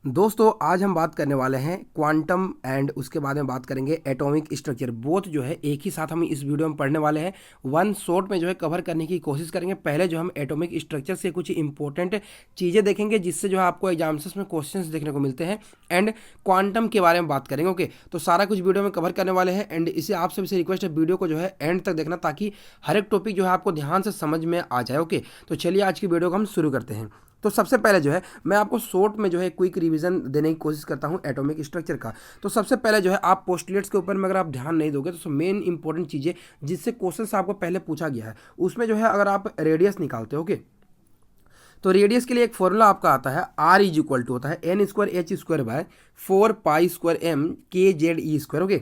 दोस्तों आज हम बात करने वाले हैं क्वांटम एंड उसके बाद में बात करेंगे एटॉमिक स्ट्रक्चर। बोथ जो है एक ही साथ हम इस वीडियो में पढ़ने वाले हैं। वन शॉट में जो है कवर करने की कोशिश करेंगे। पहले जो हम एटॉमिक स्ट्रक्चर से कुछ इंपॉर्टेंट चीज़ें देखेंगे जिससे जो है आपको एग्जाम्स में क्वेश्चंस देखने को मिलते हैं एंड क्वांटम के बारे में बात करेंगे। ओके, तो सारा कुछ वीडियो में कवर करने वाले हैं एंड इसे आप सभी से रिक्वेस्ट है वीडियो को जो है एंड तक देखना ताकि हर एक टॉपिक जो है आपको ध्यान से समझ में आ जाए। ओके, तो चलिए आज की वीडियो को हम शुरू करते हैं। तो सबसे पहले जो है मैं आपको शॉर्ट में जो है क्विक रिवीजन देने की कोशिश करता हूं एटॉमिक स्ट्रक्चर का। तो सबसे पहले जो है आप पोस्टुलेट्स के ऊपर में अगर आप ध्यान नहीं दोगे तो मेन इंपॉर्टेंट चीज़ें जिससे क्वेश्चन से आपको पहले पूछा गया है उसमें जो है अगर आप रेडियस निकालते हो, ओके, तो रेडियस के लिए एक फॉर्मूला आपका आता है आर इज इक्वल टू होता है N square H square by 4 pi square m k z e square. Okay,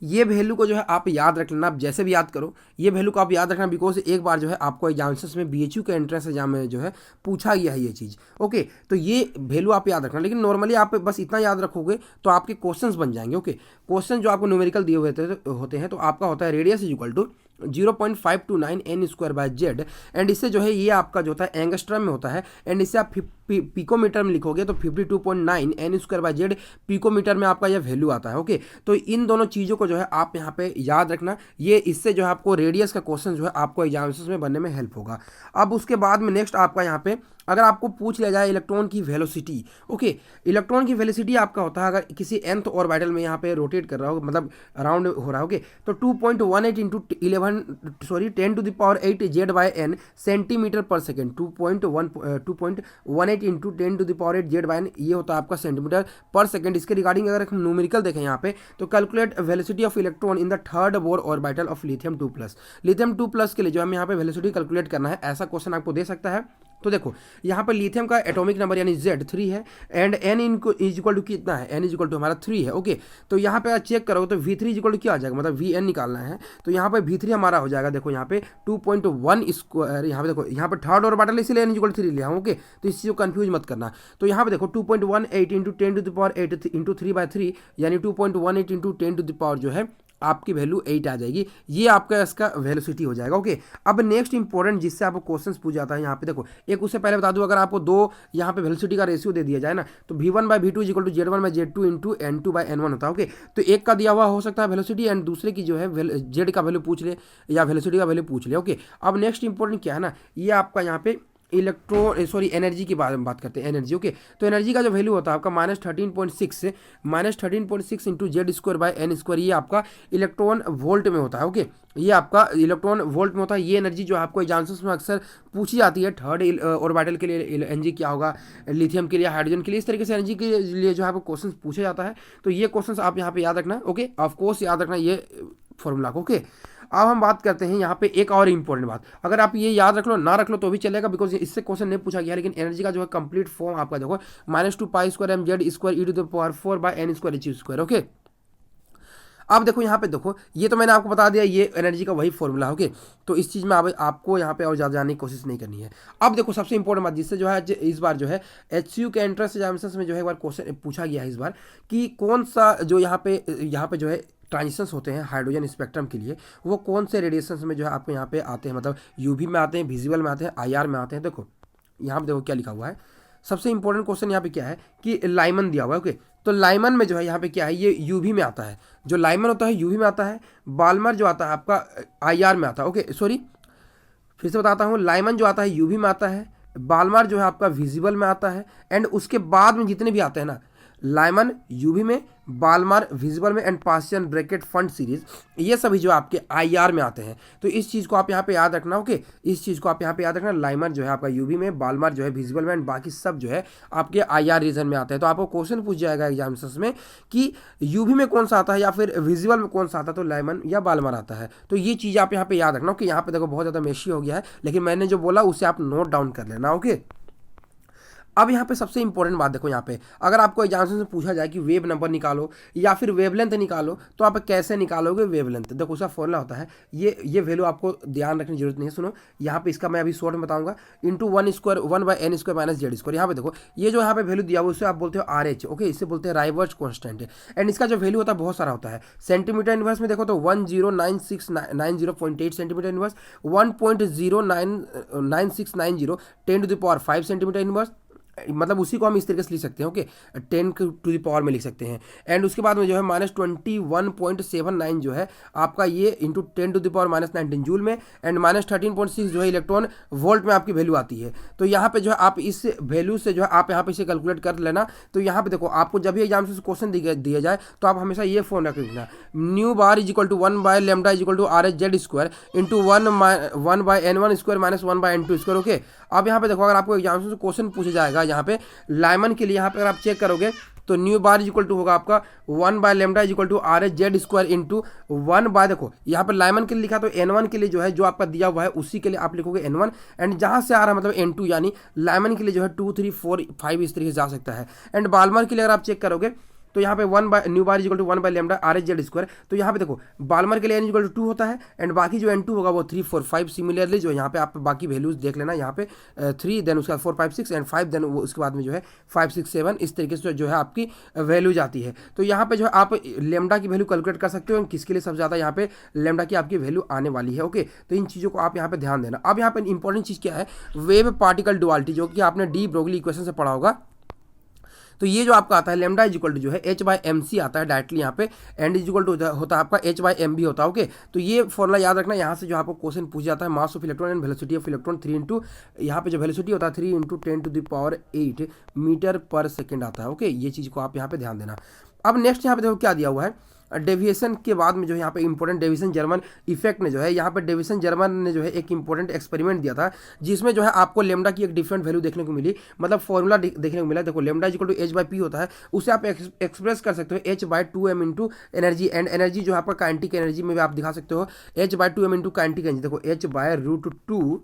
ये वैल्यू को जो है आप याद रख लेना। आप जैसे भी याद करो ये वैल्यू को आप याद रखना बिकॉज एक बार जो है आपको एग्जाम्स में बीएचयू के एंट्रेंस एग्जाम में जो है पूछा गया है ये चीज़। ओके, तो ये वैल्यू आप याद रखना, लेकिन नॉर्मली आप बस इतना याद रखोगे तो आपके क्वेश्चंस बन जाएंगे। ओके, क्वेश्चन जो आपको न्यूमेरिकल दिए हुए होते हैं तो आपका होता है radius is equal to 0.529 N square by Z and इससे जो है ये आपका जो होता है एंगस्ट्रम में होता है एंड इससे आप पिकोमीटर में लिखोगे तो 52.9 N square by Z picometre में आपका यह वैल्यू आता है। ओके, तो इन दोनों चीज़ों को जो है आप यहाँ पे याद रखना। ये इससे जो है आपको रेडियस का क्वेश्चन जो है आपको एग्जाम्स में बनने में हेल्प होगा। अब उसके बाद में नेक्स्ट आपका यहाँ पे अगर आपको पूछ लिया जाए इलेक्ट्रॉन की वेलोसिटी। ओके, इलेक्ट्रॉन की वेलोसिटी आपका होता है अगर किसी nth ऑर्बिटल में यहाँ पे रोटेट कर रहा हो मतलब अराउंड हो रहा है। ओके, तो 2.18 into 10 to the power 8 Z by N centimetre per second. 2.18 into 10 to the power 8 Z by N ये होता है आपका सेंटीमीटर पर सेकेंड। इसके रिगार्डिंग अगर हम न्यूमेरिकल देखें यहाँ पे तो calculate velocity of electron in the third bore orbital of lithium 2+। Lithium 2+ के लिए जो हमें यहाँ पे वेलोसिटी कैलकुलेट करना है ऐसा क्वेश्चन आपको दे सकता है। तो देखो यहाँ पर लिथियम का एटॉमिक नंबर यानी Z3 है and N is equal to कितना है, N इज इक्वल टू हमारा 3 है। ओके, तो यहाँ पे चेक करोगे तो V3 इज इक्वल टू क्या आ जाएगा, मतलब VN निकालना है तो यहाँ पे V3 हमारा हो जाएगा। देखो यहाँ पे 2.1 स्क्वायर, यहाँ पे देखो यहाँ पे थर्ड ऑर्बिटल इसलिए N इज इक्वल टू 3 लिया हूँ। ओके, तो इस चीज़ को कंफ्यूज मत करना। तो यहाँ पे देखो 2.18 into 10 to the power 8 into 3/3 यानी 2.18 इंटू 10 टू द पावर जो है आपकी वैल्यू 8 आ जाएगी। ये आपका इसका वेलोसिटी हो जाएगा। ओके, अब नेक्स्ट इंपॉर्टेंट जिससे आपको क्वेश्चंस पूछ जाता है यहाँ पे देखो एक उससे पहले बता दूं अगर आपको दो यहाँ पे वेलोसिटी का रेशियो दे दिया जाए ना तो V1/V2 is equal to Z1/Z2 into N2/N1 होता है। ओके, तो एक का दिया हुआ हो सकता है वेलोसिटी एंड दूसरे की जो है जेड का वैल्यू पूछ ले या वेलोसिटी का वैल्यू पूछ ले। ओके, अब नेक्स्ट इंपॉर्टेंट क्या है ना, ये आपका यहाँ पे एनर्जी के बारे में बात करते हैं। एनर्जी, ओके, तो एनर्जी का जो वैल्यू होता है आपका -13.6 into Z square by N square ये आपका इलेक्ट्रॉन वोल्ट में होता है। ओके, ये आपका इलेक्ट्रॉन वोल्ट में होता है। ये एनर्जी जो आपको एग्जाम्स में अक्सर पूछी जाती है। थर्ड ऑर्बिटल के लिए एनर्जी क्या होगा, लिथियम के लिए, हाइड्रोजन के लिए, इस तरीके से एनर्जी के लिए जो आपको क्वेश्चन पूछा जाता है। तो ये क्वेश्चन आप यहाँ पे याद रखना। ओके, ऑफकोर्स याद रखना ये फॉर्मूला को। ओके, अब हम बात करते हैं यहाँ पे एक और इंपॉर्टेंट बात। अगर आप ये याद रख लो ना रख लो तो भी चलेगा बिकॉज इससे क्वेश्चन नहीं पूछा गया, लेकिन एनर्जी का जो है कंप्लीट फॉर्म आपका देखो -2 pi square M Z square E to the power 4 by N square H square. Okay, अब देखो यहाँ पे देखो ये तो मैंने आपको बता दिया ये एनर्जी का वही फॉर्मूला है। ओके, तो इस चीज़ में आपको यहाँ पे और ज़्यादा जानने की कोशिश नहीं करनी है। अब देखो सबसे इंपॉर्टेंट बात जिससे जो है इस बार जो है HCU के एंट्रेंस एग्जामिनेशन में जो है एक बार क्वेश्चन पूछा गया है इस बार कि कौन सा जो यहाँ पे जो है ट्रांजिशंस होते हैं हाइड्रोजन स्पेक्ट्रम के लिए वो कौन से रेडिएशंस में जो है आपको यहाँ पे आते हैं, मतलब UV में आते हैं, विजिबल में आते हैं, IR में आते हैं। देखो यहाँ पे देखो क्या लिखा हुआ है। सबसे इंपॉर्टेंट क्वेश्चन यहाँ पे क्या है कि लाइमन दिया हुआ है। ओके, तो लाइमन में जो है यहाँ पे क्या है ये UV में आता है। जो लाइमन होता है UV में आता है, बाल्मर जो आता है आपका IR में आता है। ओके सॉरी फिर से बताता हूँ, लाइमन जो आता है UV में आता है, बाल्मर जो है आपका विजिबल में आता है एंड उसके बाद में जितने भी आते हैं ना लाइमन UV में, बाल्मर विजिबल में एंड पास्टियन ब्रैकेट फंड सीरीज ये सभी जो आपके IR में आते हैं। तो इस चीज़ को आप यहाँ पे याद रखना। ओके, इस चीज़ को आप यहाँ पे याद रखना। लाइमर जो है आपका UV में, बाल्मर जो है विजिबल में एंड बाकी सब जो है आपके IR रीजन में आते हैं। तो आपको क्वेश्चन पूछ जाएगा एग्जामिनेशन में कि UV में कौन सा आता है या फिर विजिबल में कौन सा आता है, तो लाइमन या बाल्मर आता है। तो ये चीज़ आप यहाँ पे याद रखना कि यहाँ पे देखो बहुत ज़्यादा मेशी हो गया है, लेकिन मैंने जो बोला उसे आप नोट डाउन कर लेना। ओके, अब यहाँ पे सबसे इंपॉर्टेंट बात देखो, यहाँ पे अगर आपको एग्जामिनेशन से पूछा जाए कि वेव नंबर निकालो या फिर वेवलेंथ निकालो तो आप कैसे निकालोगे वेवलेंथ। देखो उसका फॉर्मूला होता है ये वैल्यू आपको ध्यान रखने की जरूरत नहीं है। सुनो यहाँ पे इसका मैं अभी शॉर्ट में बताऊंगा, into 1/n² minus Z square. यहाँ पे देखो ये जो यहाँ पे वैल्यू दिया हुआ उससे आप बोलते हो RH। ओके, इससे बोलते हैं राइवर्स कॉन्स्टेंट एंड इसका जो वैल्यू होता है बहुत सारा होता है। सेंटीमीटर इनवर्स में देखो तो 109690.8 centimetre inverse, 1.09690 10 to the power 5 centimetre inverse, मतलब उसी को हम इस तरीके से लिख सकते हैं, ओके, 10 टू द पावर में लिख सकते हैं। एंड उसके बाद में जो है -21.79 जो है आपका ये into 10 to the power -19 joule में, एंड -13.6 जो है इलेक्ट्रॉन वोल्ट में आपकी वैल्यू आती है। तो यहाँ पे जो है आप इस वैल्यू से जो है आप यहाँ पे इसे कैलकुलेट कर लेना। तो यहाँ पे देखो आपको जब भी एग्जाम से क्वेश्चन दिया जाए तो आप हमेशा ये फॉर्मूला रखना, nu bar is equal to 1/λ is equal to RHZ² into 1/N1² minus 1/N2², okay. अब यहाँ पे देखो अगर आपको एग्जाम से क्वेश्चन पूछा जाएगा यहाँ पे लाइमन के लिए, यहाँ पे अगर आप चेक करोगे तो nu bar is equal to होगा आपका 1/λ is equal to RHZ² into 1/, देखो यहाँ पे लाइमन के लिए लिखा तो N1 के लिए जो है जो आपका दिया हुआ है उसी के लिए आप लिखोगे N1, एंड जहाँ से आ रहा है मतलब N2, यानी लाइमन के लिए जो है 2, 3, 4, 5 इस तरीके से जा सकता है। एंड बाल्मर के लिए अगर आप चेक करोगे तो यहाँ पे nu bar is equal to 1/λ RHZ², तो यहाँ पे देखो बाल्मर के लिए n इक्वल टू 2 होता है, एंड बाकी जो N2 होगा वो 3, 4, 5। सिमिलरली जो यहाँ पे आप बाकी वैल्यूज देख लेना, यहाँ पे 3 देन उसका 4, 5, 6 एंड 5 देन उसके बाद में जो है 5, 6, 7 इस तरीके से जो है आपकी वैल्यूज आती है। तो यहाँ पे जो है आप लेमडा की वैल्यू कैलकुलेट कर सकते हो किसके लिए सबसे ज़्यादा यहाँ पे लेमडा की आपकी वैल्यू आने वाली है, ओके। तो इन चीज़ों को आप यहाँ पे ध्यान देना। अब यहाँ पे इंपॉर्टेंट चीज़ क्या है, वेव पार्टिकल डुअलिटी, जो कि आपने डी ब्रोगली इक्वेशन से पढ़ा होगा। तो ये जो आपका आता है लेमडा इज इक्वल टू जो है H/mc आता है डायरेक्टली यहाँ पे, एंड इज इक्वल टू होता है आपका H/mb होता है, ओके। तो ये फॉर्मूला याद रखना, यहाँ से जो आपको क्वेश्चन पूछ जाता है mass of electron and velocity of electron 3 into, यहाँ पे जो वेलोसिटी होता है 3 into 10 to the power 8 metre per second आता है, ओके। ये चीज़ को आप यहाँ पे ध्यान देना। अब नेक्स्ट यहाँ पे देखो क्या दिया हुआ है, डेविएशन के बाद में जो है यहाँ पे इंपॉर्टेंट डेविएशन जर्मन इफेक्ट ने जो है यहाँ पे डेविएशन जर्मन ने जो है एक इंपॉर्टेंट एक्सपेरिमेंट दिया था, जिसमें जो है आपको लेमडा की एक डिफरेंट वैल्यू देखने को मिली, मतलब फॉर्मूला देखने को मिला। देखो lambda is equal to H/P होता है, उसे आप एक्सप्रेस कर सकते हो H/2m into energy, and energy जो है आपका काइनेटिक एनर्जी में भी आप दिखा सकते हो H/2m इंटू काइनेटिक एनर्जी, देखो H/√2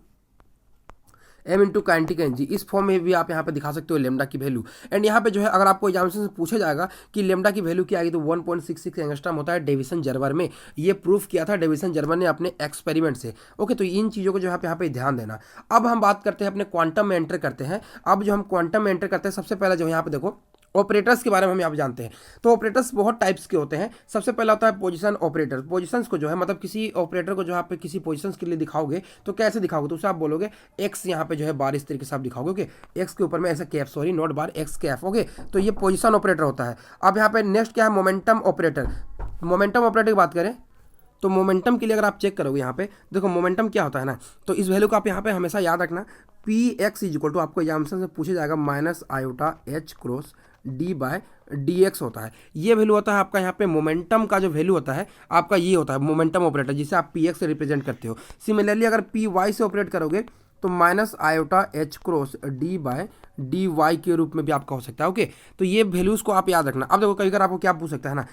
m into kinetic energy, इस फॉर्म में भी आप यहाँ पे दिखा सकते हो लेमडा की वैल्यू। एंड यहाँ पे जो है अगर आपको एग्जामिनेशन से पूछा जाएगा कि लेमडा की वैल्यू क्या आएगी तो 1.66 एंगस्ट्रॉम होता है डेविसन जर्मन में। ये प्रूफ किया था डेविसन जर्मन ने अपने एक्सपेरिमेंट से, ओके। तो इन चीज़ों को जो है यहाँ पे ध्यान देना। अब हम बात करते हैं अपने क्वांटम में एंटर करते हैं। अब जो हम क्वांटम में एंटर करते हैं सबसे पहले जो यहाँ पे देखो ऑपरेटर्स के बारे में हम यहाँ पे जानते हैं। तो ऑपरेटर्स बहुत टाइप्स के होते हैं। सबसे पहला होता है पोजीशन ऑपरेटर। पोजीशंस को जो है मतलब किसी ऑपरेटर को जो आप किसी पोजीशंस के लिए दिखाओगे तो कैसे दिखाओगे, तो उसे आप बोलोगे एक्स यहाँ पे जो है बार इस तरीके से आप दिखाओगे, ओके। एक्स के ऊपर में ऐसा cap, sorry not bar, x cap, okay. तो ये पोजीशन ऑपरेटर होता है। अब यहाँ पे नेक्स्ट क्या है, मोमेंटम ऑपरेटर। मोमेंटम ऑपरेटर की बात करें तो मोमेंटम के लिए अगर आप चेक करोगे यहाँ पे देखो मोमेंटम क्या होता है ना, तो इस वैल्यू को आप यहाँ पे हमेशा याद रखना, Px इज इक्वल टू आपको एग्जाम्पल से पूछा जाएगा -iota(h×d/dx) होता है। ये वैल्यू होता है आपका यहाँ पे मोमेंटम का जो वैल्यू होता है आपका ये होता है मोमेंटम ऑपरेटर, जिसे आप Px से रिप्रेजेंट करते हो। सिमिलरली अगर Py से ऑपरेट करोगे तो -iota(h×d/dy) के रूप में भी आपका हो सकता है, ओके। तो ये वैल्यूज़ को आप याद रखना। अब देखो कभी अगर आपको क्या पूछ सकता है ना,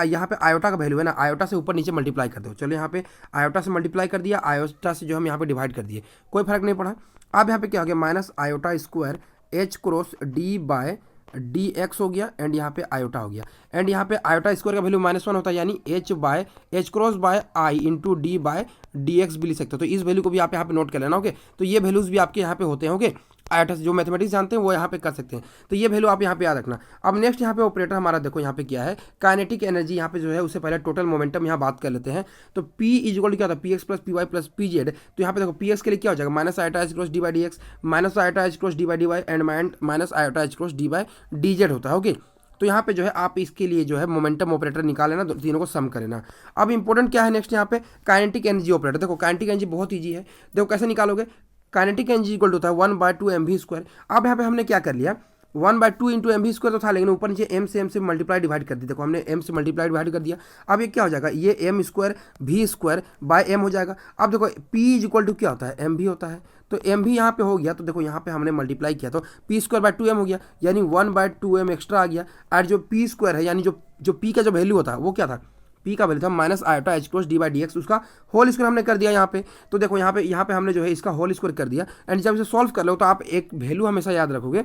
यहाँ पे आयोटा का वैल्यू है ना, आयोटा से ऊपर नीचे मल्टीप्लाई कर दो। चलो यहाँ पे आयोटा से मल्टीप्लाई कर दिया, आयोटा से जो हम यहाँ पे डिवाइड कर दिए, कोई फर्क नहीं पड़ा। अब यहाँ पे क्या हो गया, -iota²h×d/dx हो गया, एंड यहाँ पे आयोटा हो गया। एंड यहाँ पे आयोटा स्क्वायर का वैल्यू -1 होता है, यानी h/i इंटू d/dx भी लिख सकते हो। तो इस वैल्यू को भी आप यहाँ पे नोट कर लेना, ओके। तो ये वैल्यूज भी आपके यहाँ पे होते हैं, ओके। आयोटा से जो मैथमेटिक्स जानते हैं वो यहाँ पे कर सकते हैं। तो ये वैल्यू आप यहाँ पे याद रखना। अब नेक्स्ट यहाँ पे ऑपरेटर हमारा देखो यहाँ पे क्या है, काइनेटिक एनर्जी यहाँ पे जो है उससे पहले टोटल मोमेंटम यहाँ बात कर लेते हैं। तो P इज इक्वल टू क्या होता है, Px plus Py plus Pz। तो यहाँ पे देखो Px के लिए क्या हो जाएगा, -iota(h×d/dx) -iota(h×d/dy) एंड -iota(h×d/dz) होता है, ओके। तो यहाँ पे जो है आप इसके लिए जो है मोमेंटम ऑपरेटर निकाल लेना, तीनों को सम कर लेना। अब इंपॉर्टेंट क्या है नेक्स्ट यहाँ पे, काइनेटिक एनर्जी ऑपरेटर। देखो काइनेटिक एनर्जी बहुत ईजी है, देखो कैसे निकालोगे, काइनेटिक एनर्जी इक्वल होता है 1/2 mv²। अब यहाँ पे हमने क्या कर लिया, 1/2 इंटू mv² तो था, लेकिन ऊपर नीचे m से मल्टीप्लाई डिवाइड कर दी। देखो हमने m से मल्टीप्लाई डिवाइड कर दिया। अब ये क्या हो जाएगा, ये m² v²/m हो जाएगा। अब देखो p इज इक्वल टू क्या होता है, mv होता है। तो mv यहाँ पे हो गया, तो देखो यहाँ पे हमने मल्टीप्लाई किया तो p²/2m हो गया, यानी 1/2m एक्स्ट्रा आ गया। और जो p² है यानी जो p का जो वैल्यू होता है वो क्या था, P का वैल्यू था -iota(h×d/dx), उसका होल स्क्वायर हमने कर दिया यहाँ पे। तो देखो यहाँ पे हमने जो है इसका होल स्क्वायर कर दिया। एंड जब इसे सॉल्व कर लो तो आप एक वैल्यू हमेशा याद रखोगे,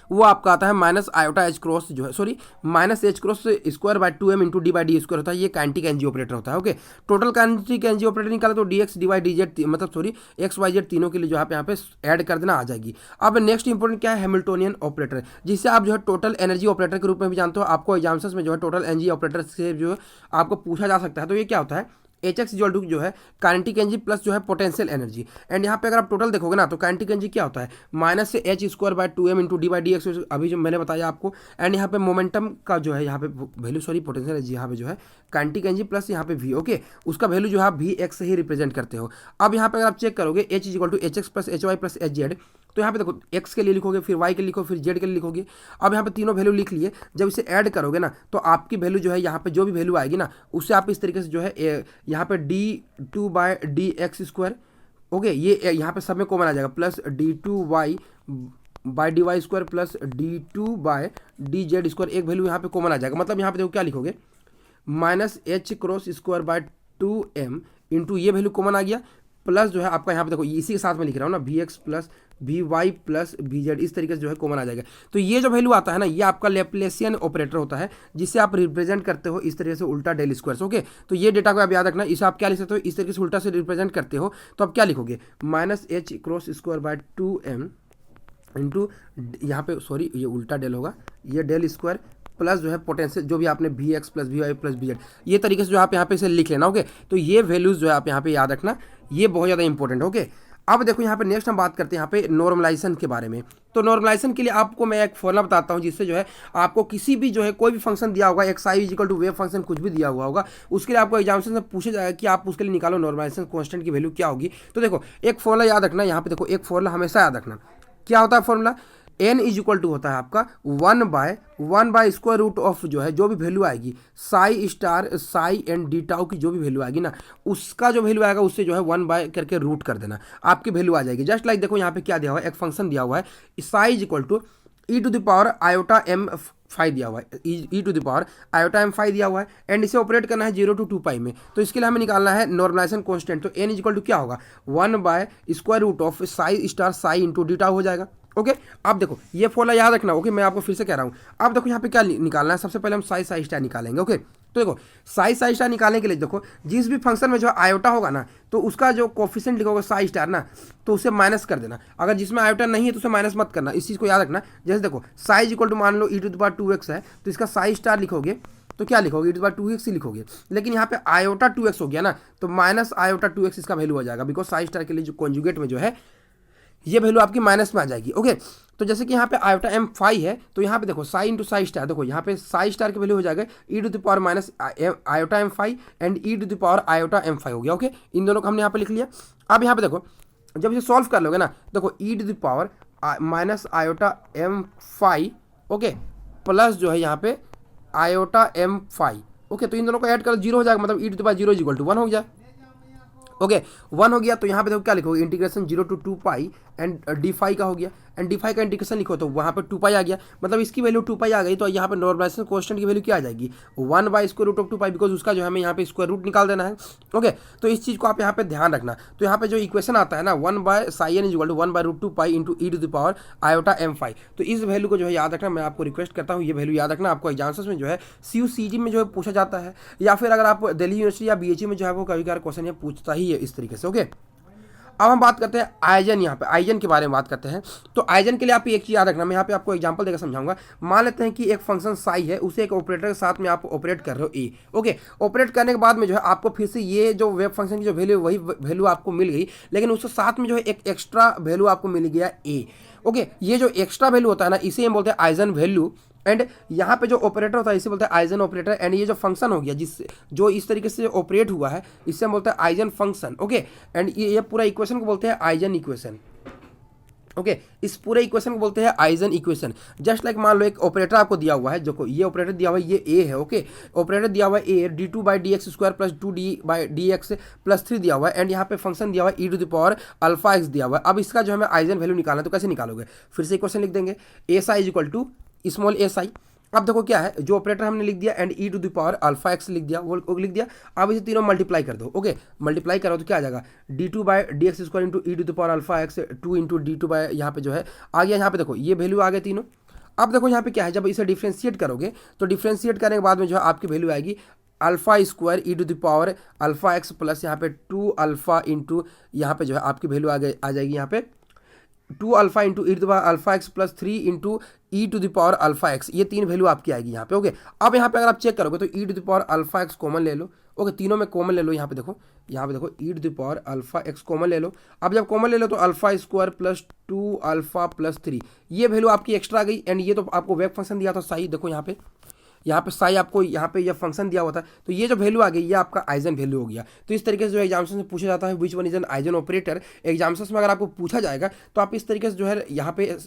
वो आपका आता है -iota(h×) जो है सॉरी -h×2m इंटू d/d² होता है। ये काइनेटिक एनर्जी ऑपरेटर होता है, okay. Total kinetic energy operator निकाला तो dx/dy/dz मतलब सॉरी x y z तीनों के लिए जो आप यहाँ पे ऐड कर देना आ जाएगी। अब नेक्स्ट इंपॉर्टेंट क्या है, हैमिल्टोनियन ऑपरेटर, जिससे आप जो है टोटल एनर्जी ऑपरेटर के रूप में भी जानते हो। आपको एग्जाम्स में जो है टोटल एनर्जी ऑपरेटर से जो आपको पूछा जा सकता है। तो ये क्या होता है, एच एक्स इक्वल टू जो है काइनेटिक एनर्जी प्लस जो है पोटेंशियल एनर्जी। एंड यहाँ पे अगर आप टोटल देखोगे ना तो काइनेटिक एनर्जी क्या होता है माइनस से H square bye 2m into D by D x, अभी जो मैंने बताया आपको। एंड यहाँ पे मोमेंटम का जो है यहाँ पे वैल्यू, सॉरी पोटेंशियल एनर्जी, यहाँ पे जो है काइनेटिक एनर्जी प्लस यहाँ पे वी, ओके, उसका वैल्यू जो है वी एक्स से ही रिप्रेजेंट करते हो। अब यहाँ पे अगर आप चेक करोगे H equal to H X plus H Y plus H Z, तो यहाँ पे देखो एक्स के लिए लिखोगे, फिर वाई के लिए लिखो, फिर जेड के लिए लिखोगे। अब यहाँ पे तीनों वैल्यू लिख लिए, जब इसे ऐड करोगे ना तो आपकी वैल्यू जो है यहाँ पे जो भी वैल्यू आएगी ना उससे आप इस तरीके से जो है यहाँ पे d2 by D X square, okay, ये यहाँ पे सब में कॉमन आ जाएगा, plus d2 Y by D Y square plus d2 by D Z square, एक वैल्यू यहाँ पे कॉमन आ जाएगा। मतलब यहाँ पे देखो क्या लिखोगे minus H cross square by 2m into ये वैल्यू कॉमन आ गया, प्लस जो है आपका यहाँ पे देखो इसी के साथ में लिख रहा हूँ ना V X plus V Y plus V Z, इस तरीके से जो है कॉमन आ जाएगा। तो ये जो वैल्यू आता है ना ये आपका लैप्लेसियन ऑपरेटर होता है जिसे आप रिप्रेजेंट करते हो इस तरीके से उल्टा डेल स्क्वायर, ओके। तो ये डेटा को आप याद रखना, इसे आप क्या लिख सकते हो इस तरीके से उल्टा से रिप्रेजेंट करते हो, तो आप क्या लिखोगे minus H cross square by 2m into यहाँ पे, सॉरी ये उल्टा डेल होगा, ये डेल स्क्वायर प्लस जो है पोटेंशियल जो भी आपने V X plus V Y plus V Z, ये तरीके से जो आप यहाँ पे इसे लिख लेना, ओके। तो ये वैल्यूज जो है आप यहाँ पे याद रखना, ये बहुत ज़्यादा इंपॉर्टेंट, ओके। अब देखो यहाँ पे नेक्स्ट हम बात करते हैं यहाँ पे नॉर्मलाइजेशन के बारे में। तो नॉर्मलाइजेशन के लिए आपको मैं एक फॉर्मूला बताता हूँ जिससे जो है आपको किसी भी जो है कोई भी फंक्शन दिया होगा X I equal to wave function कुछ भी दिया हुआ होगा, उसके लिए आपको एग्जामिनेशन से पूछा जाएगा कि आप उसके लिए निकालो नॉर्मलाइजेशन कांस्टेंट की वैल्यू क्या होगी। तो देखो एक फॉर्मूला याद रखना, यहाँ पे देखो एक फॉर्मूला हमेशा याद रखना, क्या होता है formula, n is equal to होता है आपका 1 बाय स्क्वायर रूट ऑफ जो है जो भी वैल्यू आएगी Sai star Sai and D tau की जो भी वैल्यू आएगी ना उसका जो वैल्यू आएगा उससे जो है 1 बाय करके रूट कर देना, आपकी वैल्यू आ जाएगी। जस्ट लाइक देखो यहाँ पे क्या दिया हुआ है, एक फंक्शन दिया हुआ है psi is equal to E to the power iota M five दिया हुआ है, E to the power iota M five दिया हुआ है, एंड इसे ऑपरेट करना है 0 to 2 में। तो इसके लिए हमें निकालना है नॉर्मलाइजेशन कांस्टेंट। तो n इज इक्वल टू क्या होगा 1 by square root of psi star psi into D tau हो जाएगा, ओके। अब देखो ये फॉर्मूला याद रखना, ओके, मैं आपको फिर से कह रहा हूँ। अब देखो यहाँ पे क्या निकालना है, सबसे पहले हम साई साई स्टार निकालेंगे, ओके। तो देखो साई साई स्टार निकालने के लिए देखो जिस भी फंक्शन में जो आयोटा होगा ना तो उसका जो कोफिशिएंट लिखोगे साई स्टार ना तो उसे माइनस कर देना, अगर जिसमें आयोटा नहीं है तो उसे माइनस मत करना, इस चीज़ को याद रखना। जैसे देखो साई इक्वल टू मान लो ई टू द पावर 2x है तो इसका साई स्टार लिखोगे तो क्या लिखोगे ई टू द पावर 2x ही लिखोगे, लेकिन यहाँ पे आयोटा 2x हो गया ना तो माइनस आयोटा 2x इसका वैल्यू हो जाएगा, बिकॉज साई स्टार के लिए जो कॉन्जुगेट में जो है ये वैल्यू आपकी माइनस में आ जाएगी, ओके। तो जैसे कि यहाँ पे आयोटा एम फाइव है तो यहाँ पे देखो साई इंटू साई स्टार, देखो यहाँ पे साई स्टार की वैल्यू हो जाएगा E to the power minus iota M five and E to the power iota M five हो गया, ओके। इन दोनों को हमने यहाँ पे लिख लिया। अब यहाँ पे देखो जब इसे सॉल्व कर लोगे ना देखो E to the power minus iota M five, okay, plus जो है यहाँ पे आयोटा एम फाइव, ओके। तो इन दोनों को ऐड करो 0 हो जाएगा, मतलब E to the power 0 is equal to 1 हो जाए, ओके 1 हो गया। तो यहाँ पे देखो क्या लिखोगे integration 0 to 2 and D phi का हो गया, एंड डी फाई का इंटीग्रेशन लिखो तो वहाँ पे 2 आ गया, मतलब इसकी वैल्यू 2 आ गई। तो यहाँ पे नॉर्मलाइजेशन कांस्टेंट की वैल्यू क्या आ जाएगी 1 by square root of 2 because उसका जो हमें यहाँ पे स्क्वायर रूट निकाल देना है, ओके। तो इस चीज़ को आप यहाँ पे ध्यान रखना। तो यहाँ पे जो इक्वेशन आता है ना 1 by psi N is equal to 1 by root 2 into E to the power iota M five, तो इस वैल्यू को जो है याद रखना। मैं आपको रिक्वेस्ट करता हूँ ये वैल्यू याद रखना, आपको एग्जाम्स में जो है CUCG में जो है पूछा जाता है, या फिर अगर आप दिल्ली यूनिवर्सिटी या BHU में जो है वो कभी कभार क्वेश्चन ये पूछता ही है इस तरीके से, ओके। अब हम बात करते हैं आयजन, यहाँ पे आयजन के बारे में बात करते हैं। तो आयजन के लिए आप एक चीज़ याद रखना, मैं यहाँ पे आपको एग्जांपल देकर समझाऊंगा। मान लेते हैं कि एक फंक्शन साई है, उसे एक ऑपरेटर के साथ में आप ऑपरेट कर रहे हो ए, ओके। ऑपरेट करने के बाद में जो है आपको फिर से ये जो वेब फंक्शन की जो वैल्यू वही वैल्यू आपको मिल गई, लेकिन उसके साथ में जो है एक एक्स्ट्रा वैल्यू आपको मिल गया ए, ओके। ये जो एक्स्ट्रा वैल्यू होता है ना इसे हम बोलते हैं आयजन वैल्यू, एंड यहाँ पे जो ऑपरेटर होता है इसे बोलते हैं आइजन ऑपरेटर, एंड ये जो फंक्शन हो गया जिससे जो इस तरीके से ऑपरेट हुआ है इससे हम बोलते हैं आइजन फंक्शन, ओके। एंड ये पूरा इक्वेशन को बोलते हैं आइजन इक्वेशन, ओके। इस पूरे इक्वेशन को बोलते हैं आइजन इक्वेशन। जस्ट लाइक मान लो एक ऑपरेटर आपको दिया हुआ है, जो ये ऑपरेटर दिया हुआ है ये ए है, ओके। ऑपरेटर दिया हुआ है ए d2 by D X square plus 2d by D x plus 3 दिया हुआ है, एंड यहाँ पे फंक्शन दिया हुआ है E to the power alpha X दिया हुआ है। अब इसका जो हमें आइजन वैल्यू निकालना है तो कैसे निकालोगे, फिर से इक्वेशन लिख देंगे S I is equal to small S I. अब देखो क्या है जो ऑपरेटर हमने लिख दिया and E to the power alpha X लिख दिया, वो लिख दिया। अब इसे तीनों मल्टीप्लाई कर दो, ओके। मल्टीप्लाई करो तो क्या आ जाएगा d2 by D X square into E to the power alpha X 2 into d2 by यहाँ पे जो है आ गया। यहाँ पे देखो ये वैल्यू आ गए तीनों। अब देखो यहाँ पे क्या है जब इसे डिफ्रेंशिएट करोगे तो डिफ्रेंशिएट करने के बाद में जो है आपकी वैल्यू आएगी alpha square E to the power alpha X plus यहाँ पे 2 अल्फा इंटू यहाँ पे जो है आपकी वैल्यू आ जाएगी यहाँ पे 2 alpha into E to the power alpha X plus 3 into E to the power alpha X, ये तीन वैल्यू आपकी आएगी यहाँ पे, ओके। अब यहाँ पे अगर आप चेक करोगे तो E to the power alpha X common ले लो, ओके, तीनों में कॉमन ले लो, यहाँ पे देखो E to the power alpha X common ले लो। अब जब कॉमन ले लो तो alpha square plus 2 alpha plus 3, ये वैल्यू आपकी एक्स्ट्रा आ गई। एंड ये तो आपको वेव फंक्शन दिया था साई, देखो यहाँ पे साई आपको यहाँ पे ये फंक्शन दिया हुआ था, तो ये जो वैल्यू आ गई ये आपका आइजन वैल्यू हो गया। तो इस तरीके से जो एग्जामिनेशन में पूछा जाता है which one is an eigen operator, examination में अगर आपको पूछा जाएगा तो आप इस तरीके से जो है यहाँ पे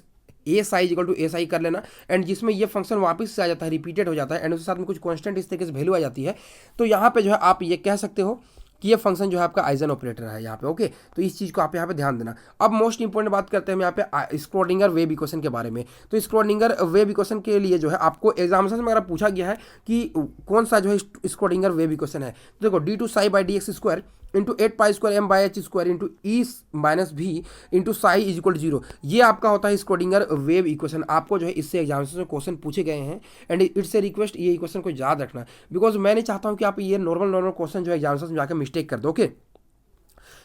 ए साई इक्वल टू ए साई कर लेना। एंड जिसमें ये फंक्शन वापस से आ जाता है, रिपीटेड हो जाता है, एंड उसके साथ में कुछ कांस्टेंट इस तरीके से वैल्यू आ जाती है, तो यहाँ पे जो है आप ये कह सकते हो कि ये फंक्शन जो है आपका आइजन ऑपरेटर है यहाँ पे। ओके, तो इस चीज़ को आप यहाँ पे ध्यान देना। अब मोस्ट इंपॉर्टेंट बात करते हैं हम यहाँ पे स्क्रोडिंगर वेव इक्वेशन के बारे में। तो स्क्रोडिंगर वेव इक्वेशन के लिए जो है आपको एग्जामिनेशन में अगर पूछा गया है कि कौन सा जो है स्क्रोडिंगर वेव इक्वेशन है, तो देखो D two psi by D X square into 8 pi square M by H square into E minus V into psi is equal to 0, ये आपका होता है स्क्रोडिंगर वेव इक्वेशन। आपको जो है इससे एग्जामिनेशन में क्वेश्चन पूछे गए हैं, एंड इट्स ए रिक्वेस्ट ये इक्वेशन को याद रखना, बिकॉज मैं नहीं चाहता हूँ कि आप ये नॉर्मल क्वेश्चन जो है एग्जामिनेशन में जाकर मिस्टेक कर दो। ओके,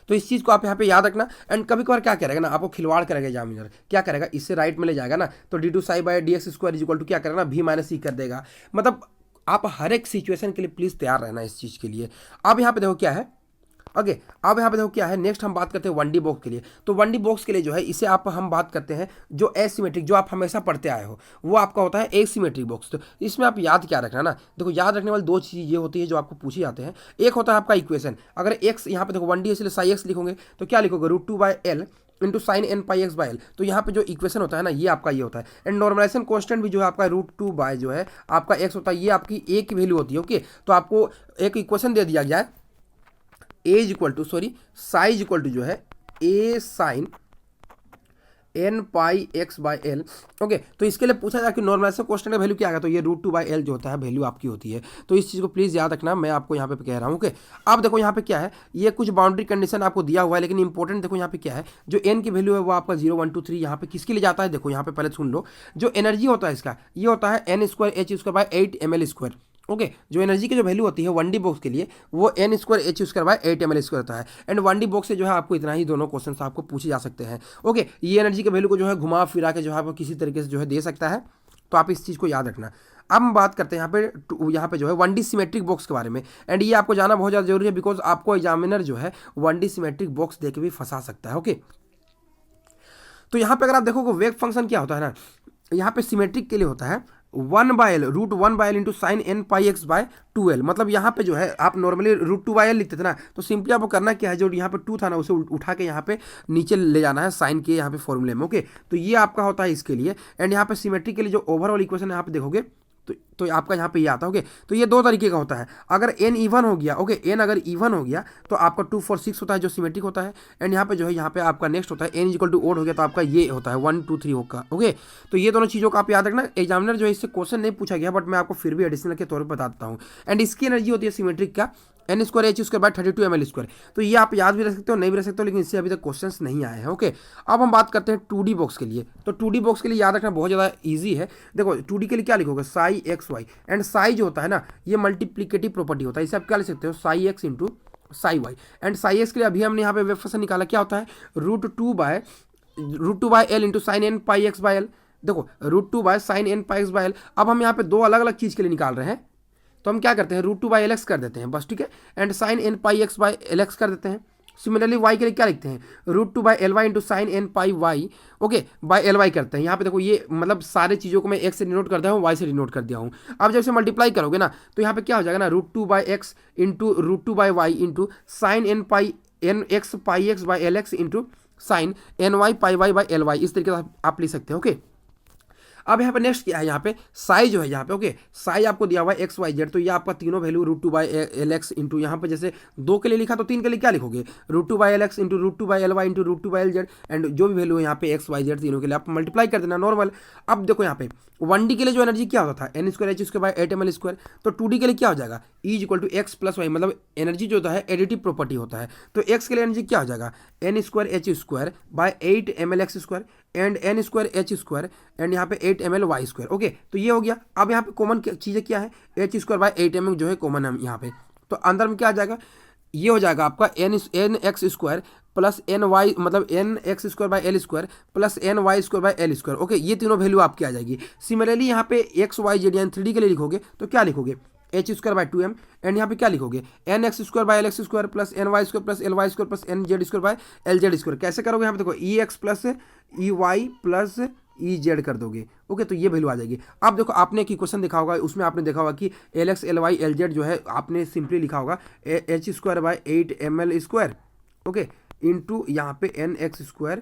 तो इस चीज़ को आप यहाँ पे याद रखना। एंड कभी कभार क्या करेगा ना, आपको खिलवाड़ करेगा एग्जामिनर, क्या करेगा, इससे राइट में ले जाएगा ना, तो D two psi by D X square is equal to क्या करेगा ना, भी माइनस सी कर देगा। मतलब आप हर एक सिचुएशन के लिए प्लीज़ तैयार रहना इस चीज़ के लिए। अब यहाँ पे देखो क्या है, ओके, अब यहाँ पे देखो क्या है, नेक्स्ट हम बात करते हैं 1D बॉक्स के लिए। तो 1D बॉक्स के लिए जो है इसे आप हम बात करते हैं जो एसिमेट्रिक, जो आप हमेशा पढ़ते आए हो, वो आपका होता है एसिमेट्रिक बॉक्स। तो इसमें आप याद क्या रखना ना, देखो याद रखने वाली दो चीज़ ये होती है जो आपको पूछी जाते हैं। एक होता है आपका इक्वेशन, अगर एक्स यहाँ पे देखो 1D इसलिए साई एक्स लिखोगे तो क्या लिखोगे, √2/L into sine N pi X by L. तो यहाँ पे जो इक्वेशन होता है ना ये आपका ये होता है। एंड नॉर्मलाइजेशन कांस्टेंट भी जो है आपका √2 बाय जो है आपका एक्स होता है, ये आपकी ए की वैल्यू होती है। ओके, तो आपको एक इक्वेशन दे दिया गया है, as equal to size equal to जो है A sine N pi X by L. Okay, तो इसके लिए पूछा जाए कि नॉर्मलाइजेशन कांस्टेंट का वैल्यू क्या आएगा, तो ये √2/L जो होता है वैल्यू आपकी होती है। तो इस चीज़ को प्लीज़ याद रखना, मैं आपको यहाँ पे कह रहा हूँ। ओके, अब देखो यहाँ पे क्या है, ये कुछ बाउंड्री कंडीशन आपको दिया हुआ है, लेकिन इंपॉर्टेंट देखो यहाँ पे क्या है, जो एन की वैल्यू है वो आपका 0 1 2 3 यहाँ पे किसके लिए जाता है, देखो यहाँ पे पहले सुन लो, जो एनर्जी होता है इसका ये होता है n square H square by 8 ml square. Okay, जो एनर्जी की जो वैल्यू होती है 1D बॉक्स के लिए वो n square H square by 8 ml square होता है। एंड 1D बॉक्स से जो है आपको इतना ही दोनों क्वेश्चन आपको पूछे जा सकते हैं। ओके, ये एनर्जी के वैल्यू को जो है घुमा फिरा के जो है आपको किसी तरीके से जो है दे सकता है, तो आप इस चीज़ को याद रखना। अब हम बात करते हैं यहाँ पे जो है 1D सिमेट्रिक बॉक्स के बारे में। एंड ये आपको जाना बहुत ज़्यादा जरूरी है, बिकॉज आपको एग्जामिनर जो है 1D सिमेट्रिक बॉक्स दे के भी फंसा सकता है। ओके, तो यहाँ पे अगर आप देखोगे वेग फंक्शन क्या होता है ना, यहाँ पे सिमेट्रिक के लिए होता है 1/L √1/L into sine N pi X by 2L। मतलब यहाँ पे जो है आप नॉर्मली √2/L लिखते थे ना, तो सिंपली आपको करना क्या है, जो यहाँ पे 2 था ना उसे उठा के यहाँ पे नीचे ले जाना है साइन के यहाँ पे फॉर्मूले में। ओके, तो ये आपका होता है इसके लिए। एंड यहाँ पे सिमेट्रिक के लिए जो ओवरऑल इक्वेशन यहाँ पे देखोगे तो आपका यहाँ पे ये आता है। ओके, तो ये दो तरीके का होता है, अगर n इवन हो गया, ओके, n अगर इवन हो गया तो आपका 2 4 6 होता है जो सिमेट्रिक होता है। एंड यहाँ पे जो है यहाँ पे आपका नेक्स्ट होता है n इक्वल टू ओड हो गया तो आपका ये होता है 1 2 3 होगा। ओके, तो ये दोनों चीज़ों का आप याद रखना। एग्जामिनर जो है इससे क्वेश्चन नहीं पूछा गया, बट मैं आपको फिर भी एडिशनल के तौर पर बता देता हूँ। एंड इसकी एनर्जी होती है सिमेट्रिक का n square H square bye 32 ml square. तो ये आप याद भी रख सकते हो, नहीं भी रख सकते हो, लेकिन इससे अभी तक क्वेश्चंस नहीं आए हैं। ओके, अब हम बात करते हैं 2D बॉक्स के लिए। तो 2D बॉक्स के लिए याद रखना बहुत ज़्यादा ईजी है। देखो 2D के लिए क्या लिखोगे, psi X Y. And psi जो होता है ना ये मल्टीप्लीकेटिव प्रॉपर्टी होता है, इसे आप क्या लिख सकते हो, psi X into psi Y. And psi X के लिए अभी हमने यहाँ पे वेव फंक्शन निकाला, क्या होता है √2/L into sine N pi X by L. देखो √2 sine N pi X by L. अब हम यहाँ पे दो अलग अलग चीज़ के लिए निकाल रहे हैं, तो हम क्या करते हैं √2/LX कर देते हैं बस, ठीक है। And sine N pi X by LX कर देते हैं। सिमिलरली y के लिए क्या लिखते हैं, √2/LY into sine N pi Y, okay, by LY करते हैं। यहाँ पे देखो ये मतलब सारे चीज़ों को मैं x से डिनोट कर दिया हूँ, y से डिनोट कर दिया हूँ। अब जब से मल्टीप्लाई करोगे ना तो यहाँ पे क्या हो जाएगा ना, √2/x into √2/y into sine N pi N X pi X by LX into sine N Y pi Y by LY, इस तरीके से आप लिख सकते हैं। ओके, अब यहाँ पे नेक्स्ट क्या है, यहाँ पे साई जो है यहाँ पे, ओके, साई आपको दिया हुआ है एक्स वाई जेड। तो ये आपका तीनों वैल्यू √2/LX इंटू यहाँ पे जैसे 2 के लिए लिखा तो 3 के लिए क्या लिखोगे, √2/LX into √2/LY into √2/LZ। And जो भी वैल्यू है यहाँ पे एक्स वाई जेड तीनों के लिए आप मल्टीप्लाई कर देना नॉर्मल। अब देखो यहाँ पे 1D के लिए जो एनर्जी क्या होता था, n square H square by 8 ml square. तो 2D के लिए क्या हो जाएगा, E equal to X plus Y. मतलब एनर्जी जो होता है एडिटिव प्रॉपर्टी होता है, तो x के लिए एनर्जी क्या हो जाएगा, n square H square by 8 ml x square and n square H square and यहाँ पे 8 ml y स्क्वायर। ओके, तो ये हो गया। अब यहाँ पे कॉमन चीज़ें क्या है, एच स्क्वायर बाई 8 ml जो है कॉमन है यहाँ पे, तो अंदर में क्या आ जाएगा, ये हो जाएगा आपका n X square plus N Y, मतलब N X square by L square plus N Y square by L square. Okay, ये तीनों वैल्यू आपकी आ जाएगी। सिमिलरली यहाँ पे एक्स वाई जेड यानी 3D के लिए लिखोगे तो क्या लिखोगे, H square bye 2m and यहाँ पे क्या लिखोगे N X square by L X square plus N Y square plus L Y square plus N Z square by L Z square. कैसे करोगे यहाँ पे देखो E X plus E Y plus E Z कर दोगे। Okay, तो ये value आ जाएगी। अब देखो आपने एक इक्वेशन देखा होगा, उसमें आपने देखा होगा कि L X L Y L Z जो है आपने सिंपली लिखा होगा H square by 8 ml square, okay, into यहाँ पे N X square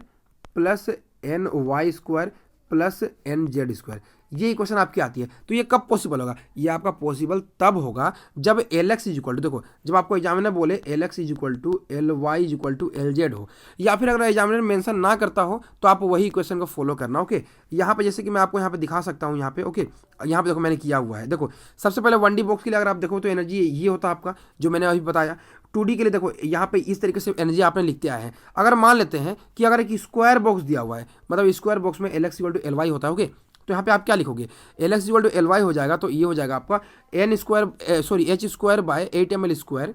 plus N Y square plus N Z square. ये इक्वेशन आपकी आती है। तो ये कब पॉसिबल होगा? ये आपका पॉसिबल तब होगा जब L X is equal to, देखो जब आपको एग्जामिनर बोले L X is equal to L Y is equal to L Z हो, या फिर अगर एग्जामिनर मेंशन ना करता हो तो आप वही इक्वेशन को फॉलो करना। ओके, यहाँ पे जैसे कि मैं आपको यहाँ पे दिखा सकता हूँ, यहाँ पे ओके, यहाँ पे देखो मैंने किया हुआ है। देखो सबसे पहले 1D बॉक्स के लिए अगर आप देखो तो एनर्जी ये होता है आपका, जो मैंने अभी बताया। 2D के लिए देखो यहाँ पे इस तरीके से एनर्जी आपने लिखते आए हैं। अगर मान लेते हैं कि अगर एक स्क्वायर बॉक्स दिया हुआ है, मतलब स्क्वायर बॉक्स में L X equal to L Y होता है, ओके, तो यहाँ पे आप क्या लिखोगे L X equal to L Y हो जाएगा, तो ये हो जाएगा आपका N square sorry H square by 8 ml square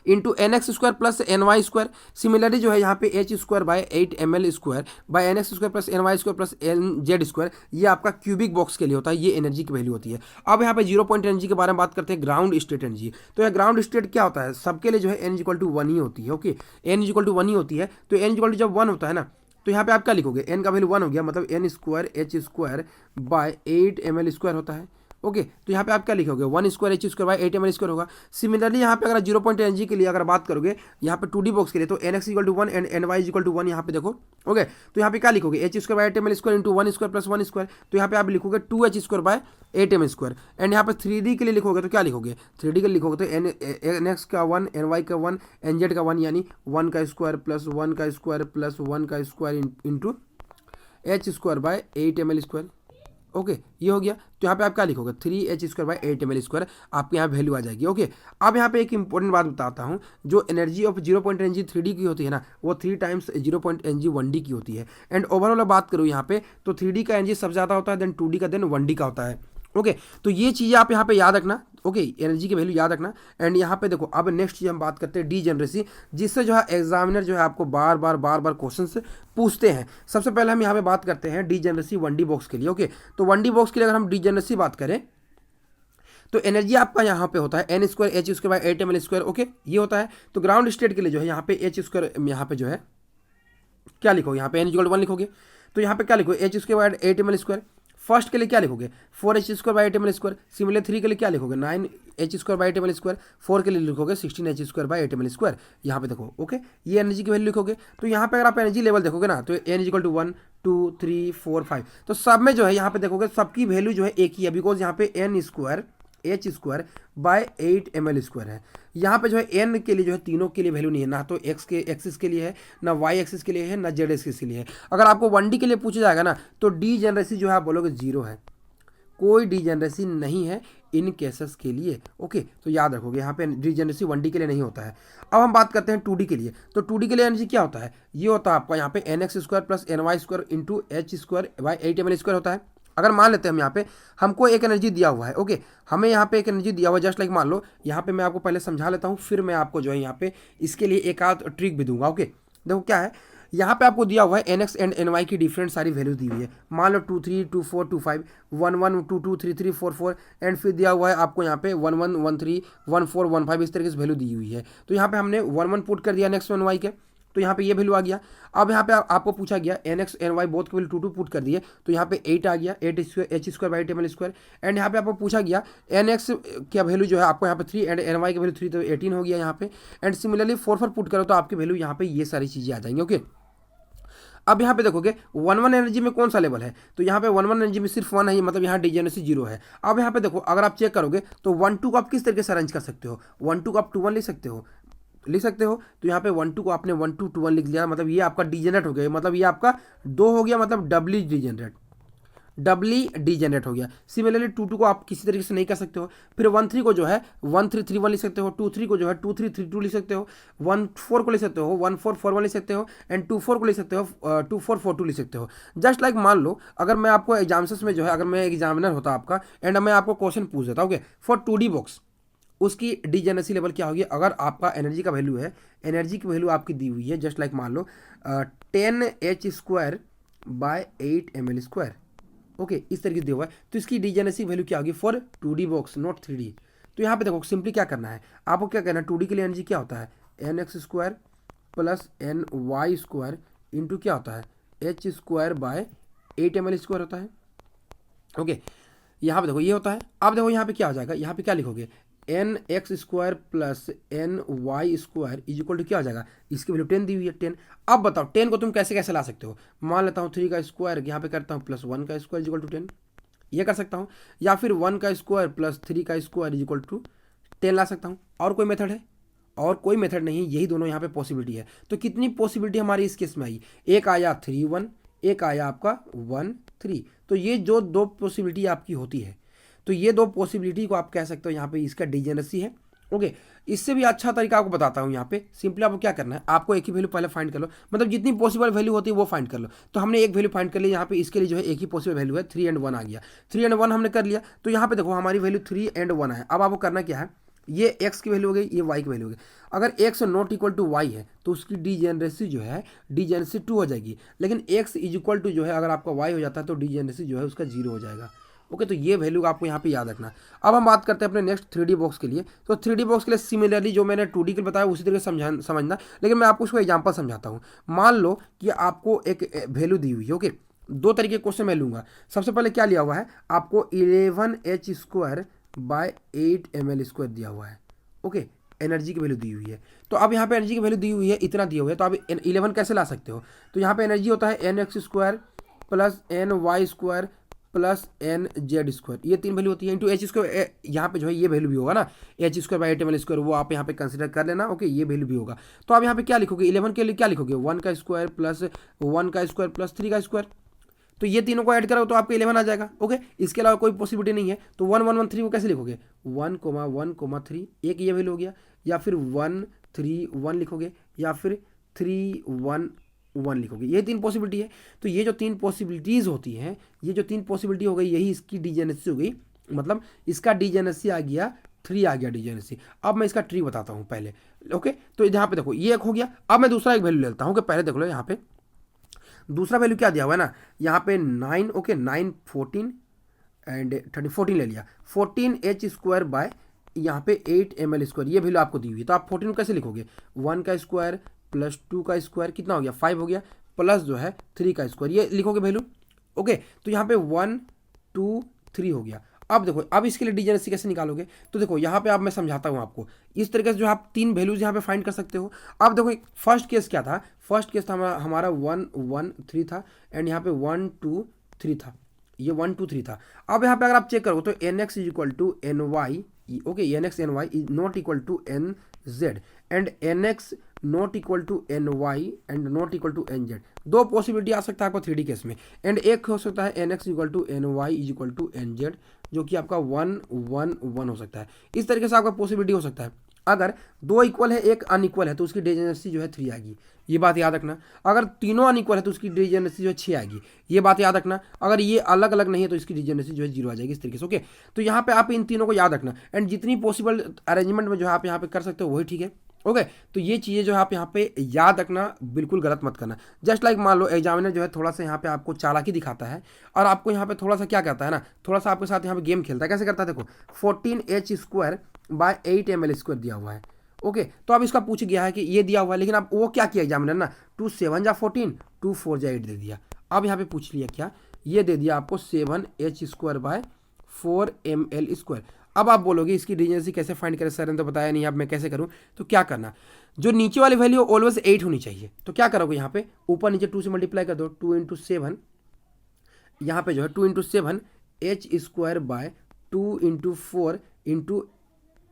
into N X square plus N Y square. Similarly जो है यहाँ पे H square by 8 ml square by N X square plus N Y square plus N Z square. ये आपका cubic box के लिए होता है, ये एनर्जी की वैल्यू होती है। अब यहाँ पे 0 पॉइंट एनर्जी के बारे में बात करते हैं, ग्राउंड स्टेट एनर्जी। तो यह ग्राउंड स्टेट क्या होता है? सबके लिए जो है एन इक्वल टू 1 ही होती है। ओके, एन इक्वल टू 1 ही होती है। तो एन इक्वल टू जब 1 होता है ना, तो यहाँ पे आप क्या लिखोगे एन का वैल्यू 1 हो गया, मतलब N square H square by 8 ml square होता है। ओके, तो यहाँ पे आप क्या लिखोगे 1 square H square by 8 ml square होगा। सिमिलरली यहाँ पे अगर 0 पॉइंट एनर्जी के लिए अगर बात करोगे यहाँ पे 2D बॉक्स के लिए, तो N X equal to 1 and N Y equal to 1 यहाँ पे देखो। ओके, तो यहाँ पे क्या लिखोगे H square by 8 ml square into 1 square plus 1 square. तो यहाँ पे आप लिखोगे 2h square by 8 ml square. And यहाँ पे 3D के लिए लिखोगे तो क्या लिखोगे 3D के लिए लिखोगे तो एन एक्स का 1 एन वाई का 1 एन जेड का 1, यानी 1 का स्क्वायर प्लस 1 का स्क्वायर प्लस 1 का square into H square by 8 ml square. Okay, ये हो गया। तो यहाँ पे आप क्या लिखोगे 3h square by 8 ml square, आपके यहाँ वैल्यू आ जाएगी। ओके, अब यहाँ पे एक इंपॉर्टेंट बात बताता हूँ, जो energy of 0 point energy 3D की होती है ना, वो 3 टाइम्स 0 पॉइंट एनर्जी 1D की होती है। एंड ओवरऑल बात करूँ यहाँ पे, तो 3D का एनर्जी सबसे ज़्यादा होता है, देन 2D का, देन 1D का होता है। ओके, तो ये चीज़ें आप यहाँ पे याद रखना। ओके, एनर्जी की वैल्यू याद रखना। एंड यहाँ पे देखो अब नेक्स्ट चीज़ हम बात करते हैं डीजेनरेसी, जिससे जो है एग्जामिनर जो है आपको बार बार क्वेश्चंस पूछते हैं। सबसे पहले हम यहाँ पे बात करते हैं डीजेनरेसी 1D बॉक्स के लिए। ओके, तो 1D बॉक्स के लिए अगर हम डीजेनरेसी बात करें तो एनर्जी आपका यहाँ पे होता है N square H square by 8 ml square. Okay, ये होता है। तो ग्राउंड स्टेट के लिए जो है यहाँ पे एच स्क्वायर, यहाँ पे जो है क्या लिखोगे यहाँ पे एन इक्वल टू 1 लिखोगे, तो यहाँ पे क्या लिखोगे H square by 8 ml square. First के लिए क्या लिखोगे 4h square by 8 ml square. Similar 3 के लिए क्या लिखोगे 9h square by 8 ml square. 4 के लिए लिखोगे 16h square by 8 ml square. यहाँ पे देखो ओके, ये एनर्जी की वैल्यू लिखोगे। तो यहाँ पे अगर आप एनर्जी लेवल देखोगे ना, तो एन इक्वल टू 1 2 3 4 5, तो सब में जो है यहाँ पे देखोगे सबकी वैल्यू जो है एक ही है, बिकॉज यहाँ पे N square H square by 8 ml square है। यहाँ पे जो है एन के लिए जो है तीनों के लिए वैल्यू नहीं है, ना तो एक्स के एक्सिस के लिए है, ना वाई एक्सिस के लिए है, ना जेड एक्सिस के लिए है। अगर आपको 1D के लिए पूछा जाएगा ना, तो डीजेनरेसी जो है आप बोलोगे 0 है, कोई डीजेनरेसी नहीं है इन केसेस के लिए। ओके, तो याद रखोगे यहाँ पे डीजेनरेसी 1D के लिए नहीं होता है। अब हम बात करते हैं 2D के लिए। तो 2D के लिए एनर्जी क्या होता है, ये होता है आपका यहाँ पे N X square plus N Y square into H square by 8 ml square होता है। अगर मान लेते हैं हम यहाँ पे हमको एक एनर्जी दिया हुआ है, ओके, हमें यहाँ पे एक एनर्जी दिया हुआ है, जस्ट लाइक मान लो यहाँ पे मैं आपको पहले समझा लेता हूँ, फिर मैं आपको जो है यहाँ पे इसके लिए एक आध ट्रिक भी दूंगा। ओके, देखो क्या है, यहाँ पे आपको दिया हुआ है N X and N Y की डिफरेंट सारी वैल्यूज दी हुई है। मान लो 2 3 2 4 2 5 1 1 2 2 3 3 4 4 एंड फिर दिया हुआ है आपको यहाँ पे 1 1 1 3 1 4 1 5, इस तरीके से वैल्यू दी हुई है। तो यहाँ पे हमने 1 1 पुट कर दिया एन एक्स एन वाई के, तो यहाँ पे ये वैल्यू आ गया। अब यहाँ पे आपको पूछा गया N X N Y both के वैल्यू 2 2 पुट कर दिए, तो यहाँ पे 8 आ गया 8 square H square by 8 ml square. And यहाँ पे आपको पूछा गया एन एक्स का वैल्यू जो है आपको यहाँ पे 3 एंड एन वाई की वैल्यू 3, तो 18 हो गया यहाँ पे। एंड सिमिलरली 4 4 पुट करो तो आपकी वैल्यू यहाँ पे ये सारी चीज़ें आ जाएंगी। ओके, अब यहाँ पे देखोगे 1 1 एनर्जी में कौन सा लेवल है, तो यहाँ पे 1 1 एनर्जी में सिर्फ 1 है, मतलब यहाँ डीजेनरेसी 0 है। अब यहाँ पे देखो अगर आप चेक करोगे तो 1 2 को आप किस तरीके से अरेंज कर सकते हो, 1 2 को आप 2 1 लिख सकते हो। तो यहाँ पे 1 2 को आपने 1 2 2 1 लिख लिया, मतलब ये आपका डीजेनरेट हो गया, मतलब ये आपका 2 हो गया, मतलब डबली डीजेनरेट हो गया। सिमिलरली 2 2 को आप किसी तरीके से नहीं कर सकते हो। फिर 1 3 को जो है 1 3 3 1 लिख सकते हो, 2 3 को जो है 2 3 3 2 लिख सकते हो, 1 4 को लिख सकते हो 1 4 4 1 लिख सकते हो, एंड 2 4 को लिख सकते हो 2 4 4 2 लिख सकते हो। जस्ट लाइक मान लो अगर मैं आपको एग्जाम्स में जो है, अगर मैं एग्जामिनर होता आपका एंड मैं आपको क्वेश्चन पूछ देता, ओके, फॉर 2D बॉक्स, उसकी डीजेनरेसी लेवल क्या होगी। अगर आपका एनर्जी का वैल्यू है, एनर्जी की वैल्यू आपकी दी हुई है, जस्ट लाइक मान लो 10h square by 8 ml square. Okay, इस तरीके से दिया हुआ है। तो इसकी डीजेनेरेसी वैल्यू क्या होगी for 2D box not 3D। तो यहाँ पे देखो सिंपली क्या करना है आपको, क्या करना है 2D के लिए एनर्जी क्या होता है nx² प्लस ny² इंटू क्या होता है h²/8ml² होता है। ओके, यहाँ पे देखो ये होता है। अब देखो यहाँ पे क्या हो जाएगा, यहाँ पे क्या लिखोगे nx² plus ny² is equal to क्या हो जाएगा, इसकी वैल्यू 10 दी हुई है 10। अब बताओ 10 को तुम कैसे कैसे ला सकते हो, मान लेता हूँ 3 का स्क्वायर यहाँ पे करता हूँ प्लस 1 का स्क्वायर इज इक्वल टू 10, ये कर सकता हूँ। या फिर 1 का स्क्वायर प्लस 3 का स्क्वायर इज इक्वल टू 10 ला सकता हूँ। और कोई मेथड है? और कोई मेथड नहीं, यही दोनों यहाँ पे पॉसिबिलिटी है। तो कितनी पॉसिबिलिटी हमारी इस केस में आई, एक आया 3 1, एक आया आपका 1 3। तो ये जो दो पॉसिबिलिटी आपकी होती है, तो ये दो पॉसिबिलिटी को आप कह सकते हो यहाँ पे इसका डिजेनरेसी है। ओके, इससे भी अच्छा तरीका आपको बताता हूँ। यहाँ पे सिंपली आपको क्या करना है, आपको एक ही वैल्यू पहले फाइंड कर लो, मतलब जितनी पॉसिबल वैल्यू होती है वो फाइंड कर लो। तो हमने एक वैल्यू फाइंड कर ली, यहाँ पे इसके लिए जो है एक ही पॉसिबल वैल्यू है 3 और 1 आ गया। 3 और 1 हमने कर लिया, तो यहाँ पे देखो हमारी वैल्यू 3 और 1 है। अब आपको करना क्या है, ये x की वैल्यू हो गई, ये y की वैल्यू हो गई। अगर x not equal to y है तो उसकी डीजेनरेसी जो है डीजेनरेसी 2 हो जाएगी। लेकिन x इज इक्वल टू जो है अगर आपका y हो जाता है तो डीजेनरेसी जो है उसका 0 हो जाएगा। ओके, तो ये वैल्यू आपको यहाँ पे याद रखना। अब हम बात करते हैं अपने नेक्स्ट 3D बॉक्स के लिए। तो 3D बॉक्स के लिए सिमिलरली जो मैंने 2D के बताया उसी तरीके से समझना, लेकिन मैं आपको उसको एग्जाम्पल समझाता हूँ। मान लो कि आपको एक वैल्यू दी हुई है। ओके, दो तरीके के क्वेश्चन मैं लूँगा। सबसे पहले क्या लिया हुआ है आपको 11h²/8ml² दिया हुआ है। ओके, एनर्जी की वैल्यू दी हुई है। तो अब यहाँ पे एनर्जी की वैल्यू दी हुई है, इतना दिया हुआ है, तो आप 11 कैसे ला सकते हो। तो यहाँ पे एनर्जी होता है nx² plus ny² plus nz², ये 3 वैल्यू होती है इंटू h²। यहाँ पे जो है ये वैल्यू भी होगा ना h²/8ml², वो आप यहाँ पे कंसिडर कर लेना। ओके, ये वैल्यू भी होगा। तो आप यहाँ पे क्या लिखोगे 11 के लिए क्या लिखोगे 1 का स्क्वायर प्लस 1 का स्क्वायर प्लस 3 का स्क्वायर। तो ये तीनों को ऐड करो तो आपको 11 आ जाएगा। ओके, इसके अलावा कोई पॉसिबिलिटी नहीं है। तो 1 1 1 3 को कैसे लिखोगे 1 1 3, एक ये वैल्यू हो गया, या फिर 1 3 1 लिखोगे, या फिर 3 1 1 लिखोगे। ये 3 पॉसिबिलिटी है। तो ये जो 3 पॉसिबिलिटीज़ होती हैं, ये जो 3 पॉसिबिलिटी हो गई, यही इसकी डीजेनरेसी हो गई। मतलब इसका डीजेनरेसी आ गया 3 आ गया डीजेनरेसी। अब मैं इसका ट्री बताता हूँ पहले। ओके, तो यहाँ पे देखो ये एक हो गया। अब मैं दूसरा एक वैल्यू लेता हूँ कि पहले देख लो यहाँ पे दूसरा वैल्यू क्या दिया हुआ है ना, यहाँ पे 9। ओके, 9 14 एंड 30 14 ले लिया। 14h² यहाँ पे 8ml², ये वैल्यू आपको दी हुई है। तो आप 14 को कैसे लिखोगे 1 का स्क्वायर प्लस 2 का स्क्वायर कितना हो गया 5 हो गया, प्लस जो है 3 का स्क्वायर, ये लिखोगे वैल्यू। ओके, तो यहाँ पे 1 2 3 हो गया। अब देखो अब इसके लिए डीजेनरेसी कैसे निकालोगे, तो देखो यहाँ पे अब मैं समझाता हूँ आपको। इस तरीके से जो आप 3 वैल्यूज यहाँ पे फाइंड कर सकते हो। अब देखो फर्स्ट केस क्या था, फर्स्ट केस था हमारा 1 1 3 था, एंड यहाँ पे 1 2 3 था, ये 1 2 3 था। अब यहाँ पे अगर आप चेक करो तो nx is equal to ny। Okay, nx ny is not equal to nz, and nx not equal to ny and not equal to nz। दो पॉसिबिलिटी आ सकता है आपको 3D केस में, एंड एक हो सकता है nx equal to ny is equal to nz, जो कि आपका 1 1 1 हो सकता है। इस तरीके से आपका पॉसिबिलिटी हो सकता है। अगर दो इक्वल है एक अनइक्वल है तो उसकी डीजेनरेसी जो है 3 आएगी, ये बात याद रखना। अगर तीनों अनइक्वल है तो उसकी डीजेनरेसी जो है 6 आएगी, ये बात याद रखना। अगर ये अलग अलग नहीं है तो इसकी डीजेनरेसी जो है 0 आ जाएगी, इस तरीके से। ओके, तो यहाँ पे आप इन तीनों को याद रखना, एंड जितनी पॉसिबल अरेंजमेंट में जो है आप यहाँ पे कर सकते हो वही ठीक है। ओके, तो ये चीज़ें जो है आप यहाँ पे याद रखना, बिल्कुल गलत मत करना। जस्ट लाइक मान लो एग्जामिनर जो है थोड़ा सा यहाँ पे आपको चालाकी दिखाता है और आपको यहाँ पे थोड़ा सा क्या कहता है ना, थोड़ा सा आपके साथ यहाँ पे गेम खेलता है। कैसे करता है देखो 14h²/8ml² दिया हुआ है। ओके, तो अब इसका पूछ गया है कि ये दिया हुआ है, लेकिन अब वो क्या किया एग्जामिनर ना 2 7 जा 14 2 4 जा 8 दे दिया। अब यहाँ पे पूछ लिया क्या, ये दे दिया आपको 7h²/4ml²। अब आप बोलोगे इसकी डीजेनरेसी कैसे फाइंड करें सर ने तो बताया नहीं, अब मैं कैसे करूं। तो क्या करना, जो नीचे वाली वैल्यू ऑलवेज 8 होनी चाहिए। तो क्या करोगे यहाँ पे ऊपर नीचे 2 से मल्टीप्लाई कर दो, 2 × 7, यहाँ पे जो है 2 × 7 h²/2 × 4 ×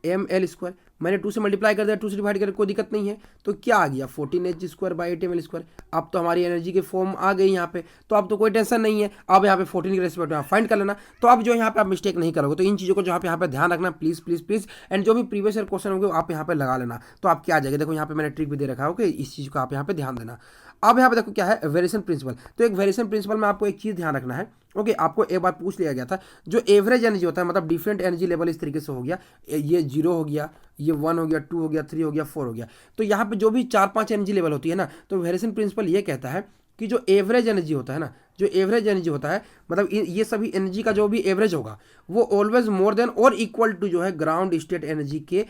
ml²। मैंने 2 से मल्टीप्लाई कर दिया, 2 से डिवाइड करके कोई दिक्कत नहीं है। तो क्या आ गया 14h²/8ml²। अब तो हमारी एनर्जी की फॉर्म आ गई यहाँ पे, तो अब तो कोई टेंशन नहीं है। अब यहाँ पे 14 के रेस्पेक्ट में आप फाइंड कर लेना। तो अब जो यहाँ पे आप मिस्टेक नहीं करोगे। तो इन चीज़ों को जो आप यहाँ पे ध्यान रखना प्लीज़ प्लीज़ प्लीज़, एंड जो भी प्रीवियस ईयर क्वेश्चन होंगे आप यहाँ पे लगा लेना, तो आप क्या आ जाएगा। देखो यहाँ पे मैंने ट्रिक भी दे रखा है। ओके, इस चीज़ को आप यहाँ पे ध्यान देना। अब यहाँ पे देखो क्या है वेरिएशन प्रिंसिपल। तो एक वेरिएशन प्रिंसिपल में आपको एक चीज़ ध्यान रखना है। ओके, आपको एक बार पूछ लिया गया था, जो एवरेज एनर्जी होता है मतलब डिफरेंट एनर्जी लेवल इस तरीके से हो गया, ये 0 हो गया, ये 1 हो गया, 2 हो गया, 3 हो गया, 4 हो गया। तो यहाँ पे जो भी 4 5 एनर्जी लेवल होती है ना, तो वेरिएशन प्रिंसिपल ये कहता है कि जो एवरेज एनर्जी होता है ना, जो एवरेज एनर्जी होता है, मतलब ये सभी एनर्जी का जो भी एवरेज होगा वो ऑलवेज मोर देन और इक्वल टू जो है ग्राउंड स्टेट एनर्जी के,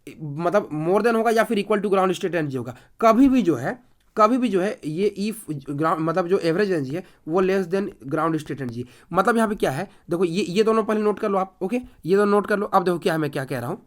मतलब मोर देन होगा या फिर equal to ground state energy होगा। कभी भी जो है ये इफ ग्राउंड मतलब जो एवरेज एनर्जी है वो less than ground state energy. मतलब यहाँ पे क्या है, देखो ये दोनों पहले नोट कर लो आप, ओके, ये दोनों नोट कर लो। अब देखो क्या है, मैं क्या कह रहा हूँ,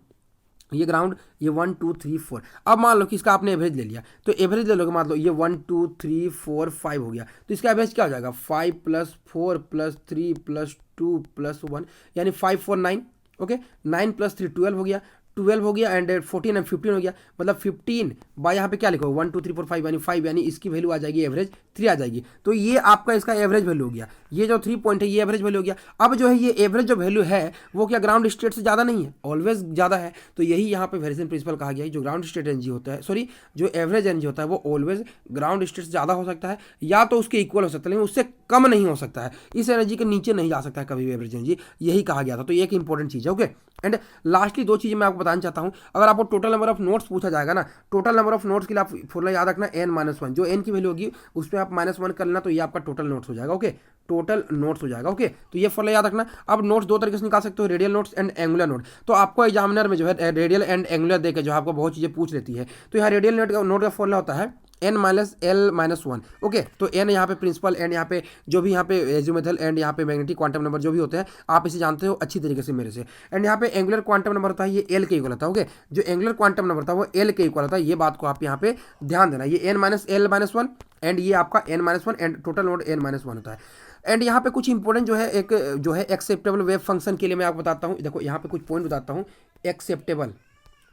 ये ग्राउंड, ये 1 2 3 4। अब मान लो कि इसका आपने एवरेज ले लिया, तो एवरेज ले लोगे, मान लो ये 1 2 3 4 5 हो गया, तो इसका एवरेज क्या हो जाएगा, 5 + 4 + 3 + 2 + 1, यानी 5 4 9, ओके, 9 + 3 12 हो गया, 12 हो गया, एंड 14 एंड 15 हो गया। मतलब 15 बाय यहाँ पे क्या लिखो, 1 2 3 4 5, यानी 5, यानी इसकी वैल्यू आ जाएगी एवरेज 3 आ जाएगी। तो ये आपका इसका एवरेज वैल्यू हो गया, ये जो 3 पॉइंट है ये एवरेज वैल्यू हो गया। अब जो है ये एवरेज जो वैल्यू है वो क्या ग्राउंड स्टेट से ज़्यादा नहीं है, ऑलवेज ज़्यादा है। तो यही यहाँ पे वेरिएशन प्रिंसिपल कहा गया है, जो ग्राउंड स्टेट एनर्जी होता है, सॉरी जो एवरेज एनर्जी होता है वो ऑलवेज ग्राउंड स्टेट से ज़्यादा हो सकता है, या तो उसके इक्वल हो सकता है, लेकिन उससे कम नहीं हो सकता है। इस एनर्जी के नीचे नहीं जा सकता है कभी भी एवरेज एनर्जी, यही कहा गया था। तो ये एक इंपॉर्टेंट चीज़ है, ओके। एंड लास्टली 2 चीज़ें मैं आपको बताना चाहता हूँ। अगर आपको टोटल नंबर ऑफ नोट्स पूछा जाएगा ना, टोटल नंबर ऑफ नोट्स के लिए आप फॉर्मूला याद रखना n-1, जो n की वैल्यू होगी उस पर आप -1 कर लेना, तो ये आपका टोटल नोट्स हो जाएगा, ओके, टोटल नोट्स हो जाएगा, ओके। तो ये फॉर्मूला याद रखना। अब नोट्स 2 तरीके से निकाल सकते हो, radial notes and angular note. तो आपको एग्जामिनर में जो है रेडियल एंड एंगुलर देकर जो आपको बहुत चीज़ें पूछ लेती है, तो यहाँ रेडियल नोट का फॉर्मूला होता है n-l-1, ओके। तो n यहाँ पे प्रिंसिपल, एंड यहाँ पे जो भी यहाँ पे एजिमुथल, एंड यहाँ पे मैग्नेटिक क्वांटम नंबर जो भी होते हैं आप इसे जानते हो अच्छी तरीके से मेरे से। एंड यहाँ पे एंगुलर क्वांटम नंबर होता है, ये l के इक्वल होता है, ओके। जो एंगुलर क्वांटम नंबर होता है वो l के इक्वल होता है, ये बात को आप यहाँ पे ध्यान देना। ये n-l-1 एंड ये आपका n-1 and total note n-1 होता है। एंड यहाँ पे कुछ इंपॉर्टेंट जो है, एक जो है एक्सेप्टेबल वेव फंक्शन के लिए मैं आपको बताता हूँ। देखो यहाँ पे कुछ पॉइंट बताता हूँ, acceptable,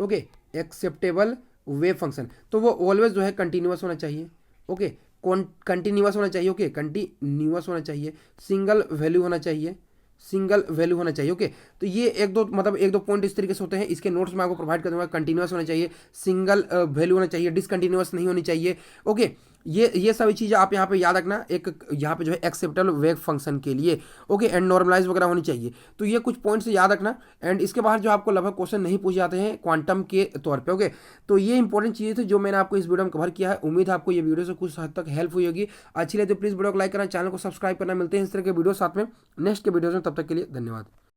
okay, acceptable wave function, तो वो ऑलवेज जो है कंटिन्यूअस होना चाहिए, ओके, कंटिन्यूअस होना चाहिए, ओके, कंटिन्यूअस होना चाहिए, सिंगल वैल्यू होना चाहिए, सिंगल वैल्यू होना चाहिए, ओके। तो ये एक दो पॉइंट इस तरीके से होते हैं, इसके नोट्स मैं आपको प्रोवाइड कर दूंगा। कंटिन्यूअस होना चाहिए, सिंगल वैल्यू होना चाहिए, डिसकंटिन्यूअस नहीं होनी चाहिए, ओके। ये सभी चीज़ें आप यहाँ पे याद रखना, एक यहाँ पे जो है एक्सेप्टेबल वेव फंक्शन के लिए, ओके। एंड नॉर्मलाइज वगैरह होनी चाहिए। तो ये कुछ पॉइंट्स याद रखना। एंड इसके बाहर जो आपको लगभग क्वेश्चन नहीं पूछे जाते हैं क्वांटम के तौर पे, ओके। तो ये इंपॉर्टेंट चीज़ें थी जो मैंने आपको इस वीडियो में कवर किया है। उम्मीद है आपको ये वीडियो से कुछ हद तक हेल्प हुई होगी। अच्छी लगे तो प्लीज़ वीडियो को लाइक करना, चैनल को सब्सक्राइब करना। मिलते हैं इस तरह के वीडियो साथ में नेक्स्ट के वीडियोज़ में, तब तक के लिए धन्यवाद।